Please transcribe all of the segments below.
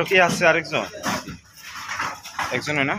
আরো কি আছে আরেকজন? একজন হয় না?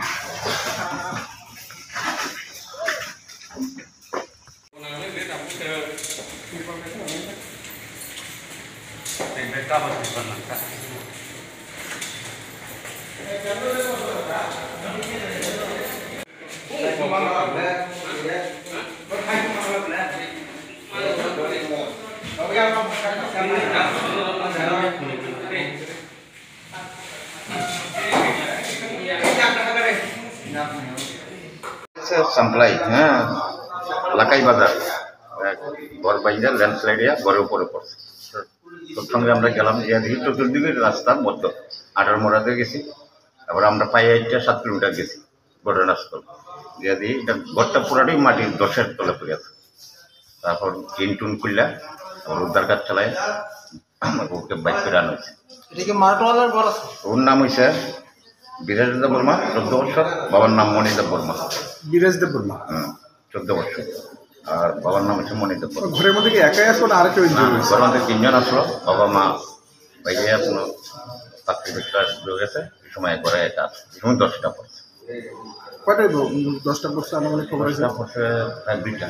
সাপ্লাই হ্যাঁ লাকাই বাজার ঘর বাইরে ল্যান্ডস্লাইডে ঘরের উপরে পড়ছে। তোর সঙ্গে আমরা গেলাম যে দেখি চতুর্দিকের রাস্তার মধ্য 18 মোড়াতে গেছি। তারপরে আমরা পায়ে 7 কিলোমিটার গেছি ঘটনাস্থল যে দিই এটা ঘরটা পুরাটাই মাটির দশের তলে পড়ে আছে। তারপর টিন টুন খুললা তারপর উদ্ধার কাজ চালায় ওকে বাইক করে আনা হয়েছে। ওর নাম হয়েছে বিরাজ দেব বর্মা 14 বছর, বাবার নাম মণিদেব বর্মা। বিরাজ দেব বর্মা 14 বছর, আর বাবার নাম হচ্ছে মণিদেব বর্মা। ঘরের মধ্যে কি একাই আসলো না আরেকটা ঘরের মধ্যে 3 জন আসলো, বাবা মা বাইরে কোনো চাকরি হয়ে গেছে। এই সময় ঘরে একা আছে, এই সময় 10টা পড়ছে। কয়টায় 10টা পড়ছে আমার খবর আছে? 10টা পড়ছে প্রায় 2টা।